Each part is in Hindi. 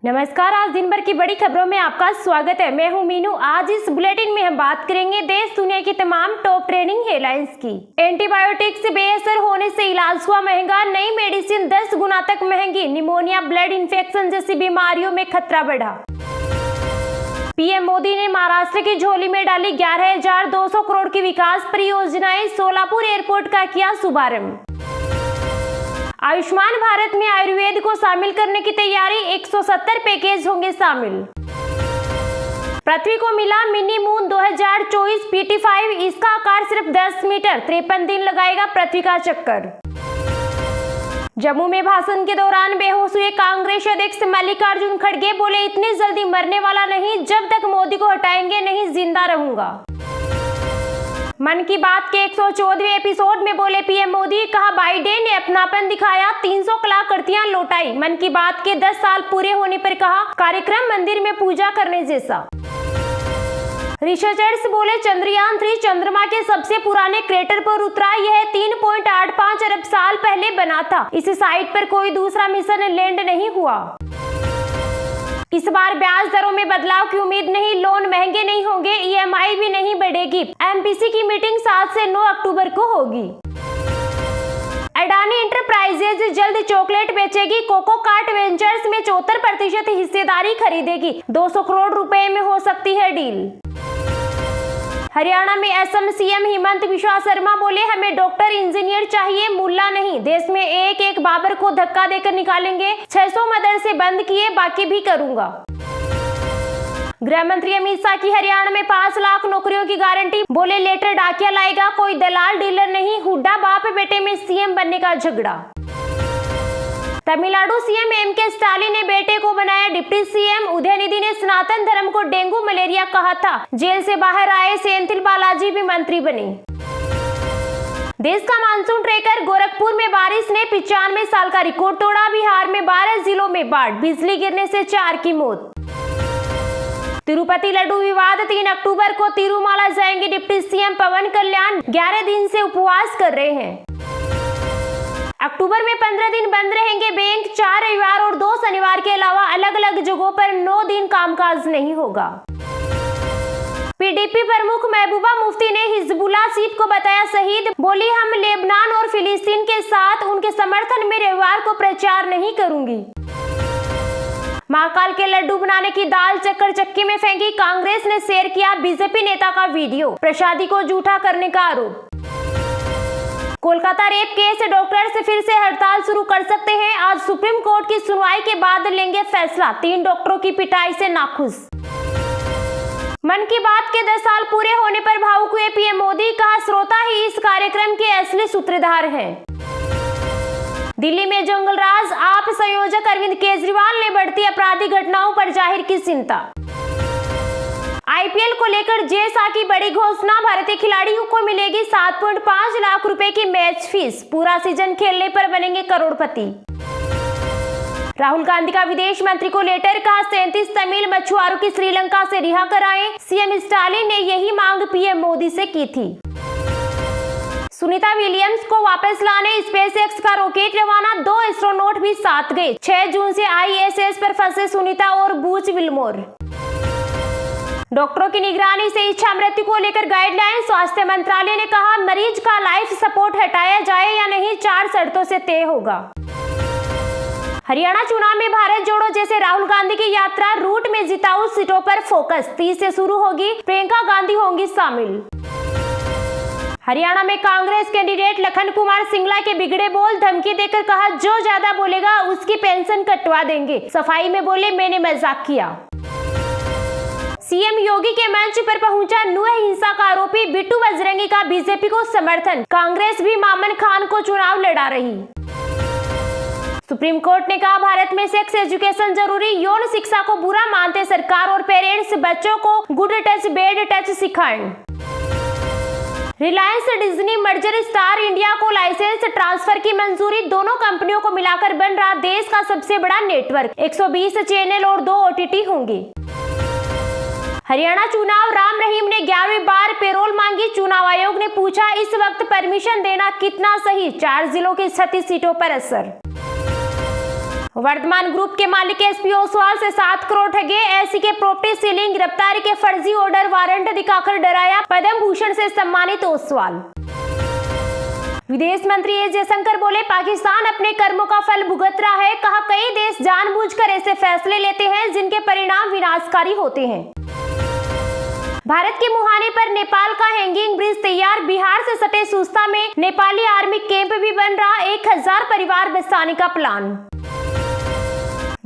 नमस्कार। आज दिन भर की बड़ी खबरों में आपका स्वागत है। मैं हूं मीनू। आज इस बुलेटिन में हम बात करेंगे देश दुनिया की तमाम टॉप ट्रेंडिंग हेडलाइंस की। एंटीबायोटिक्स से बेअसर होने से इलाज हुआ महंगा, नई मेडिसिन 10 गुना तक महंगी, निमोनिया, ब्लड इंफेक्शन जैसी बीमारियों में खतरा बढ़ा। पीएम मोदी ने महाराष्ट्र की झोली में डाली 11,200 करोड़ की विकास परियोजनाएं, सोलापुर एयरपोर्ट का किया शुभारंभ। आयुष्मान भारत में आयुर्वेद को शामिल करने की तैयारी, 170 पैकेज होंगे शामिल। पृथ्वी को मिला मिनी मून 2024 PT5, इसका आकार सिर्फ 10 मीटर, 53 दिन लगाएगा पृथ्वी का चक्कर। जम्मू में भाषण के दौरान बेहोश हुए कांग्रेस अध्यक्ष मल्लिकार्जुन खड़गे, बोले इतनी जल्दी मरने वाला नहीं, जब तक मोदी को हटाएंगे नहीं जिंदा रहूंगा। मन की बात के 114वें एपिसोड में बोले पीएम मोदी, कहा बाइडेन ने अपनापन दिखाया, 300 कलाकृतियां लौटाई। मन की बात के 10 साल पूरे होने पर कहा कार्यक्रम मंदिर में पूजा करने जैसा। रिसर्चर्स बोले चंद्रयान 3 चंद्रमा के सबसे पुराने क्रेटर पर उतरा, यह 3.85 अरब साल पहले बना था। इस साइट पर कोई दूसरा मिशन लैंड नहीं हुआ। इस बार ब्याज दरों में बदलाव की उम्मीद नहीं, लोन महंगे नहीं होंगे, EMI भी नहीं बढ़ेगी। MPC की मीटिंग 7 से 9 अक्टूबर को होगी। अडानी इंटरप्राइजेज जल्द चॉकलेट बेचेगी, कोको कार्ट वेंचर्स में 74% हिस्सेदारी खरीदेगी, 200 करोड़ रुपए में हो सकती है डील। हरियाणा में असम CM हिमंत बिश्वा शर्मा बोले हमें डॉक्टर इंजीनियर चाहिए, मुल्ला नहीं। देश में एक एक बाबर को धक्का देकर निकालेंगे, 600 मदरसे बंद किए, बाकी भी करूंगा। गृह मंत्री अमित शाह की हरियाणा में 5 लाख नौकरियों की गारंटी, बोले लेटर डाकिया लाएगा, कोई दलाल डीलर नहीं। हुड्डा बाप बेटे में CM बनने का झगड़ा। तमिलनाडु CM MK स्टालिन ने बेटे को बनाया डिप्टी CM। उदयनिधि ने सनातन धर्म को डेंगू मलेरिया कहा था। जेल से बाहर आए सेंथिल बालाजी भी मंत्री बने। देश का मानसून ट्रेकर, गोरखपुर में बारिश ने 95 साल का रिकॉर्ड तोड़ा। बिहार में 12 जिलों में बाढ़, बिजली गिरने से 4 की मौत। तिरुपति लड्डू विवाद, 3 अक्टूबर को तिरुमाला जाएंगे डिप्टी CM पवन कल्याण, 11 दिन से उपवास कर रहे हैं। अक्टूबर में 15 दिन बंद रहेंगे बैंक, 4 रविवार और 2 शनिवार के अलावा अलग अलग जगहों पर 9 दिन कामकाज नहीं होगा। PDP प्रमुख महबूबा मुफ्ती ने हिजबुल्लाह चीफ को बताया शहीद, बोली हम लेबनान और फिलिस्तीन के साथ, उनके समर्थन में रविवार को प्रचार नहीं करूंगी। महाकाल के लड्डू बनाने की दाल चक्कर चक्की में फेंकी, कांग्रेस ने शेयर किया बीजेपी नेता का वीडियो, प्रसादी को झूठा करने का आरोप। कोलकाता रेप केस, डॉक्टर्स फिर से हड़ताल शुरू कर सकते हैं, आज सुप्रीम कोर्ट की सुनवाई के बाद लेंगे फैसला, 3 डॉक्टरों की पिटाई से नाखुश। मन की बात के 10 साल पूरे होने पर भावुक हुए पीएम मोदी, कहा श्रोता ही इस कार्यक्रम के असली सूत्रधार हैं। दिल्ली में जंगलराज, आप संयोजक अरविंद केजरीवाल ने बढ़ती आपराधिक घटनाओं पर जाहिर की चिंता। IPL को लेकर जय शाह की बड़ी घोषणा, भारतीय खिलाड़ियों को मिलेगी 7.5 लाख रुपए की मैच फीस, पूरा सीजन खेलने पर बनेंगे करोड़पति। राहुल गांधी का विदेश मंत्री को लेटर, कहा 37 तमिल मछुआरों की श्रीलंका से रिहा कराएं, CM स्टालिन ने यही मांग पीएम मोदी से की थी। सुनीता विलियम्स को वापस लाने SpaceX का रॉकेट रवाना, 2 एस्ट्रोनॉट भी साथ गए। 6 जून से ISS पर फंसे सुनीता और बूच विल्मोर। डॉक्टरों की निगरानी से इच्छा मृत्यु को लेकर गाइडलाइन, स्वास्थ्य मंत्रालय ने कहा मरीज का लाइफ सपोर्ट हटाया जाए या नहीं, 4 शर्तों से तय होगा। हरियाणा चुनाव में भारत जोड़ो जैसे राहुल गांधी की यात्रा, रूट में जिताऊ सीटों पर फोकस, 30 से शुरू होगी, प्रियंका गांधी होंगी शामिल। हरियाणा में कांग्रेस कैंडिडेट लखन कुमार सिंगला के बिगड़े बोल, धमकी देकर कहा जो ज्यादा बोलेगा उसकी पेंशन कटवा देंगे, सफाई में बोले मैंने मजाक किया। CM योगी के मंच पर पहुंचा नुह हिंसा का आरोपी, बिट्टू बजरंगी का बीजेपी को समर्थन, कांग्रेस भी मामन खान को चुनाव लड़ा रही। सुप्रीम कोर्ट ने कहा भारत में सेक्स एजुकेशन जरूरी, यौन शिक्षा को बुरा मानते सरकार और पेरेंट्स, बच्चों को गुड टच बैड टच सिखाएं। Reliance Disney merger, star India को लाइसेंस ट्रांसफर की मंजूरी, दोनों कंपनियों को मिलाकर बन रहा देश का सबसे बड़ा नेटवर्क, 120 चैनल और 2 OTT होंगे। हरियाणा चुनाव, राम रहीम ने 11वीं बार पेरोल मांगी, चुनाव आयोग ने पूछा इस वक्त परमिशन देना कितना सही, 4 जिलों की 36 सीटों पर असर। वर्धमान ग्रुप के मालिक एसपी ओसवाल से 7 करोड़ ठगे, ऐसी के प्रॉपर्टी सीलिंग, गिरफ्तारी के फर्जी ऑर्डर वारंट दिखाकर डराया, पद्म भूषण से सम्मानित ओसवाल। विदेश मंत्री एस जयशंकर बोले, पाकिस्तान अपने कर्मों का फल भुगत रहा है। कहा, कई देश जानबूझकर ऐसे फैसले लेते हैं जिनके परिणाम विनाशकारी होते हैं। भारत के मुहाने पर नेपाल का हैंगिंग ब्रिज तैयार, बिहार से सटे सुस्ता में नेपाली आर्मी कैंप भी बन रहा, 1000 परिवार बसाने का प्लान।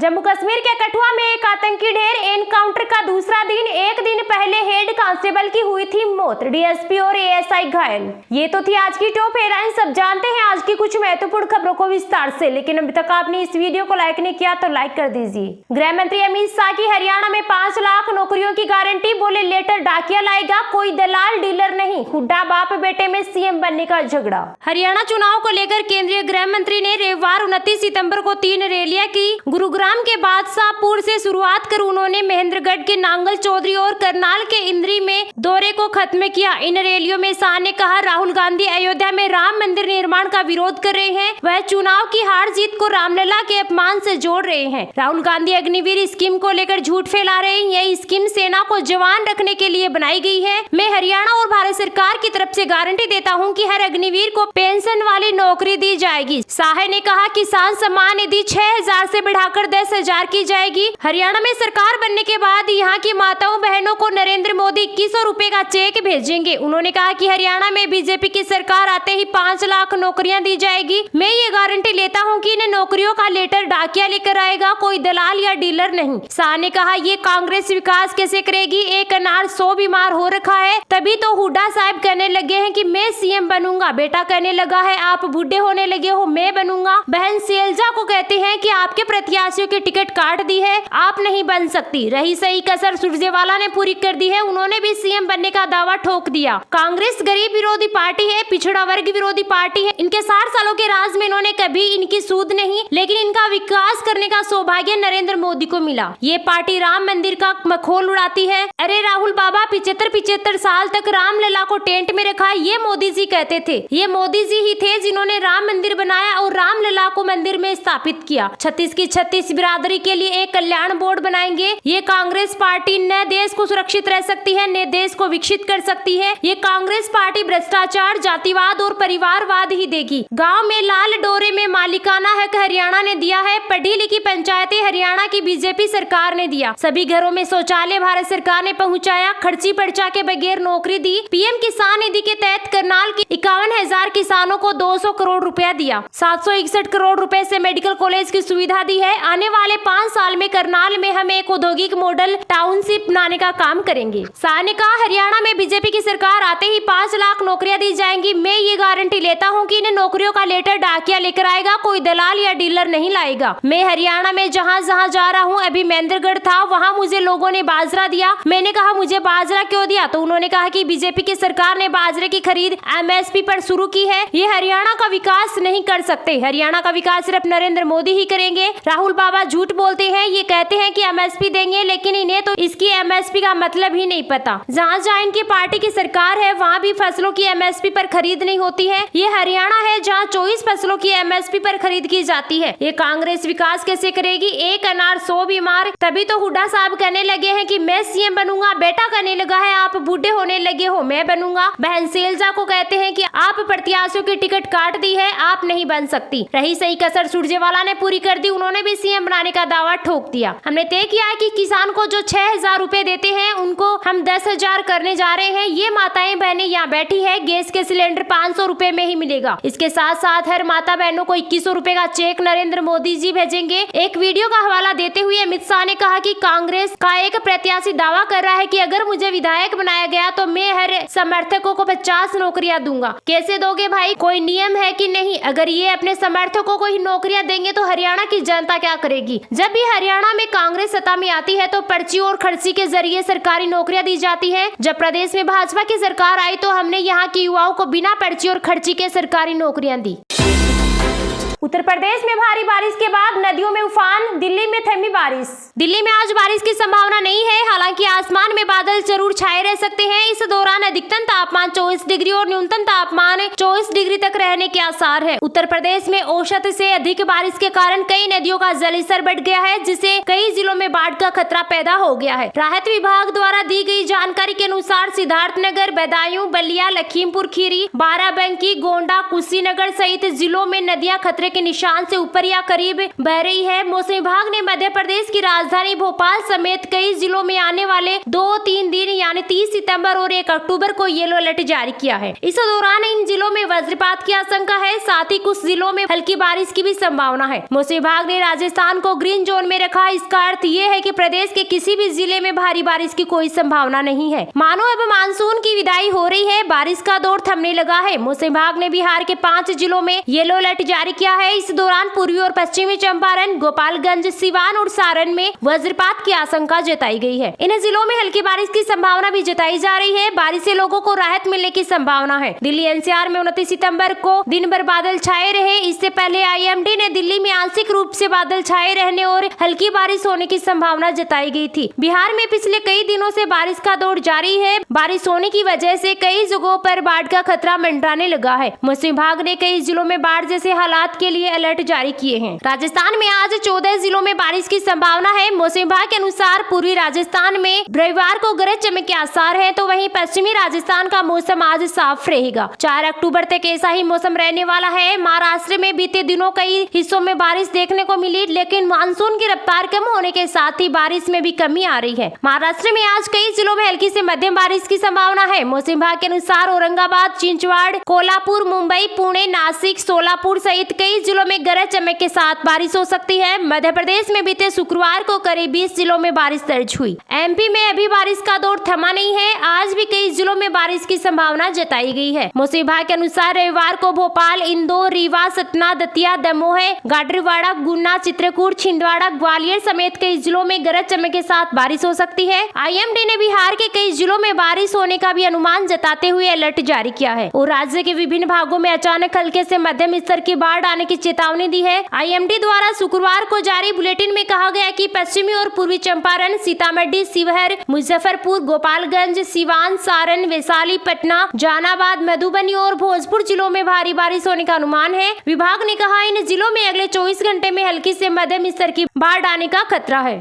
जम्मू कश्मीर के कठुआ में एक आतंकी ढेर, एनकाउंटर का दूसरा दिन, एक दिन पहले हेड कांस्टेबल की हुई थी मौत, डीएसपी और एएसआई घायल। ये तो थी आज की टॉप हेडलाइंस। सब जानते हैं आज की कुछ महत्वपूर्ण खबरों को विस्तार से, लेकिन अभी तक आपने इस वीडियो को लाइक नहीं किया तो लाइक कर दीजिए। गृह मंत्री अमित शाह की हरियाणा में 5 लाख नौकरियों की गारंटी, बोले लेटर डाकिया लाएगा, कोई दलाल डीलर नहीं। हुड्डा बाप बेटे में सीएम बनने का झगड़ा। हरियाणा चुनाव को लेकर केंद्रीय गृह मंत्री ने रविवार 29 सितंबर को 3 रैलियां की। गुरुग्राम के बादशाहपुर से शुरुआत कर उन्होंने महेंद्रगढ़ के नांगल चौधरी और करनाल के इंद्री में दौरे को खत्म किया। इन रैलियों में शाह ने कहा, राहुल गांधी अयोध्या में राम मंदिर निर्माण का विरोध कर रहे हैं, वह चुनाव की हार जीत को रामलला के अपमान से जोड़ रहे हैं। राहुल गांधी अग्निवीर स्कीम को लेकर झूठ फैला रहे हैं। यह स्कीम सेना को जवान रखने के लिए बनाई गई है। मैं हरियाणा और भारत सरकार की तरफ से गारंटी देता हूं कि हर अग्निवीर को पेंशन वाली नौकरी दी जाएगी। शाह ने कहा, किसान सम्मान निधि 6000 से बढ़ाकर 10,000 की जाएगी। हरियाणा में सरकार बनने के बाद यहाँ की माताओं बहनों को नरेंद्र मोदी 2100 रुपए का चेक भेजेंगे। उन्होंने कहा कि हरियाणा में बीजेपी की सरकार आते ही 5 लाख नौकरियां दी जाएगी। मैं ये गारंटी लेता हूँ कि इन नौकरियों का लेटर डाकिया लेकर आएगा, कोई दलाल या डीलर नहीं। शाह ने कहा, ये कांग्रेस विकास कैसे करेगी, एक अनार 100 बीमार हो रखा है। तभी तो हुड्डा साहब कहने लगे हैं कि मैं सीएम बनूंगा। बेटा कहने लगा है, आप बूढ़े होने लगे हो, मैं बनूंगा। बहन शैलजा को कहते हैं कि आपके प्रत्याशियों की टिकट काट दी है, आप नहीं बन सकती। रही सही कसर सुरजेवाला ने पूरी कर दी है, उन्होंने भी सीएम बनने का दावा ठोक दिया। कांग्रेस गरीब विरोधी पार्टी है, पिछड़ा वर्ग विरोधी पार्टी है। इनके 60 सालों के राज में इन्होंने कभी इनकी सूद नहीं, लेकिन इनका विकास करने का सौभाग्य नरेंद्र मोदी को मिला। ये पार्टी राम मंदिर का मखौल उड़ाती है। अरे राहुल बाबा, 75 साल तक रामलला को टेंट में रखा, ये मोदी जी कहते थे। ये मोदी जी ही थे जिन्होंने राम मंदिर बनाया और रामलला को मंदिर में स्थापित किया। 36 की 36 बिरादरी के लिए एक कल्याण बोर्ड बनाएंगे। ये कांग्रेस पार्टी न देश को सुरक्षित रह सकती है, न देश को विकसित कर सकती है। ये कांग्रेस पार्टी भ्रष्टाचार, जातिवाद और परिवारवाद ही देगी। गांव में लाल डोरे में मालिकाना हक हरियाणा ने दिया है। पढ़ी लिखी पंचायतें हरियाणा की बीजेपी सरकार ने दिया। सभी घरों में शौचालय भारत सरकार ने पहुंचाया। खर्ची पर्चा के बगैर नौकरी दी। पीएम किसान निधि के तहत करनाल के 51,000 किसानों को 200 करोड़ रुपया दिया। 761 करोड़ रुपए से मेडिकल कॉलेज की सुविधा दी है। आने वाले 5 साल में करनाल में हम एक औद्योगिक मॉडल टाउनशिप बनाने का काम करेंगे। शाह ने कहा, हरियाणा में बीजेपी की सरकार आते ही 5 लाख नौकरियां दी जाएंगी। मैं ये गारंटी लेता हूं कि इन नौकरियों का लेटर डाकिया लेकर आएगा, कोई दलाल या डीलर नहीं लाएगा। मैं हरियाणा में जहां जा रहा हूं, अभी महेंद्रगढ़ था, वहां मुझे लोगों ने बाजरा दिया। मैंने कहा, मुझे बाजरा क्यों दिया, तो उन्होंने कहा कि बीजेपी की सरकार ने बाजरे की खरीद एमएसपी पर शुरू की है। ये हरियाणा का विकास नहीं कर सकते। हरियाणा का विकास सिर्फ नरेंद्र मोदी ही करेंगे। राहुल बाबा झूठ बोलते हैं। ये कहते हैं कि एमएसपी देंगे, लेकिन इन्हें तो इसकी एमएसपी का मतलब ही नहीं पता। जहाँ इनकी पार्टी की सरकार है, वहाँ भी फसलों की एमएसपी पर खरीद नहीं होती है। ये हरियाणा है जहाँ 24 फसलों की एमएसपी पर खरीद की जाती है। ये कांग्रेस विकास कैसे करेगी, एक अनार 100 बीमार। तभी तो हुड्डा साहब कहने लगे हैं कि मैं सीएम बनूंगा। बेटा कहने लगा है, आप बूढ़े होने लगे हो, मैं बनूंगा। बहन शैलजा को कहते हैं कि आप प्रत्याशियों की टिकट काट दी है, आप नहीं बन सकती। रही सही कसर सुरजेवाला ने पूरी कर दी, उन्होंने भी सीएम बनाने का दावा ठोक दिया। हमने तय किया है कि किसान को जो 6000 रुपए देते हैं, उनको हम 10,000 करने जा रहे हैं। ये माताएं बहनें यहाँ बैठी है, गैस के सिलेंडर 500 रुपए में ही मिलेगा। इसके साथ साथ हर माता बहनों को 2100 रुपए का चेक नरेंद्र मोदी जी भेजेंगे। एक वीडियो का हवाला देते हुए अमित शाह ने कहा कि कांग्रेस का एक प्रत्याशी दावा कर रहा है कि अगर मुझे विधायक बनाया गया तो मैं हर समर्थकों को 50 नौकरियां दूंगा। कैसे दोगे भाई, कोई नियम है कि नहीं? अगर ये अपने समर्थकों को ही नौकरियां देंगे तो हरियाणा की जनता क्या करेगी? जब भी हरियाणा में कांग्रेस सत्ता में आती है तो पर्ची और खर्ची के जरिए सरकारी नौकरियां दी जाती है। जब प्रदेश में भाजपा की सरकार आई तो हमने यहाँ के युवाओं को बिना पर्ची और खर्ची के सरकारी नौकरियां दी। उत्तर प्रदेश में भारी बारिश के बाद नदियों में उफान, दिल्ली में थमी बारिश। दिल्ली में आज बारिश की संभावना नहीं है, हालांकि आसमान में बादल जरूर छाए रह सकते हैं। इस दौरान अधिकतम तापमान 24 डिग्री और न्यूनतम तापमान 24 डिग्री तक रहने के आसार है। उत्तर प्रदेश में औसत से अधिक बारिश के कारण कई नदियों का जलस्तर बढ़ गया है, जिससे कई जिलों में बाढ़ का खतरा पैदा हो गया है। राहत विभाग द्वारा दी गई जानकारी के अनुसार सिद्धार्थनगर, बदायूं, बलिया, लखीमपुर खीरी, बाराबंकी, गोंडा, कुशीनगर सहित जिलों में नदियां खतरे के निशान से ऊपर या करीब बह रही है। मौसम विभाग ने मध्य प्रदेश की राजधानी भोपाल समेत कई जिलों में आने वाले 2-3 दिन यानी 30 सितंबर और 1 अक्टूबर को येलो अलर्ट जारी किया है। इस दौरान इन जिलों में वज्रपात की आशंका है, साथ ही कुछ जिलों में हल्की बारिश की भी संभावना है। मौसम विभाग ने राजस्थान को ग्रीन जोन में रखा। इसका अर्थ ये है कि प्रदेश के किसी भी जिले में भारी बारिश की कोई संभावना नहीं है। मानो अब मानसून की विदाई हो रही है, बारिश का दौर थमने लगा है। मौसम विभाग ने बिहार के 5 जिलों में येलो अलर्ट जारी किया है। इस दौरान पूर्वी और पश्चिमी चंपारण, गोपालगंज, सिवान और सारण में वज्रपात की आशंका जताई गई है। इन जिलों में हल्की बारिश की संभावना भी जताई जा रही है। बारिश से लोगों को राहत मिलने की संभावना है। दिल्ली एनसीआर में 29 सितंबर को दिन भर बादल छाए रहे। इससे पहले आईएमडी ने दिल्ली में आंशिक रूप से बादल छाए रहने और हल्की बारिश होने की संभावना जताई गई थी। बिहार में पिछले कई दिनों से बारिश का दौर जारी है। बारिश होने की वजह से कई जगहों पर बाढ़ का खतरा मंडराने लगा है। मौसम विभाग ने कई जिलों में बाढ़ जैसे हालात के लिए अलर्ट जारी किए हैं। राजस्थान में आज 14 जिलों में बारिश की संभावना है। मौसम विभाग के अनुसार पूर्वी राजस्थान में रविवार को गरज चमक के आसार हैं, तो वहीं पश्चिमी राजस्थान का मौसम आज साफ रहेगा। 4 अक्टूबर तक ऐसा ही मौसम रहने वाला है। महाराष्ट्र में बीते दिनों कई हिस्सों में बारिश देखने को मिली, लेकिन मानसून की रफ्तार कम होने के साथ ही बारिश में भी कमी आ रही है। महाराष्ट्र में आज कई जिलों में हल्की से मध्यम बारिश की संभावना है। मौसम विभाग के अनुसार औरंगाबाद, चिंचवाड़, कोल्हापुर, मुंबई, पुणे, नासिक, सोलापुर सहित कई जिलों में गरज चमक के साथ बारिश हो सकती है। मध्य प्रदेश में बीते शुक्रवार को करीब 20 जिलों में बारिश दर्ज हुई। एमपी में अभी बारिश का दौर थमा नहीं है। आज भी कई जिलों में बारिश की संभावना जताई गई है। मौसम विभाग के अनुसार रविवार को भोपाल, इंदौर, रीवा, सतना, दतिया, दमोह, गाडरवाड़ा, गुना, चित्रकूट, छिंदवाड़ा, ग्वालियर समेत कई जिलों में गरज चमक के साथ बारिश हो सकती है। आईएमडी ने बिहार के कई जिलों में बारिश होने का भी अनुमान जताते हुए अलर्ट जारी किया है और राज्य के विभिन्न भागों में अचानक हल्के से मध्यम स्तर की बाढ़ आने की चेतावनी दी है। आईएमडी द्वारा शुक्रवार को जारी बुलेटिन में कहा गया कि पश्चिमी और पूर्वी चंपारण, सीतामढ़ी, शिवहर, मुजफ्फरपुर, गोपालगंज, सिवान, सारण, वैशाली, पटना, जहानाबाद, मधुबनी और भोजपुर जिलों में भारी बारिश होने का अनुमान है। विभाग ने कहा इन जिलों में अगले 24 घंटे में हल्की से मध्यम स्तर की बाढ़ आने का खतरा है।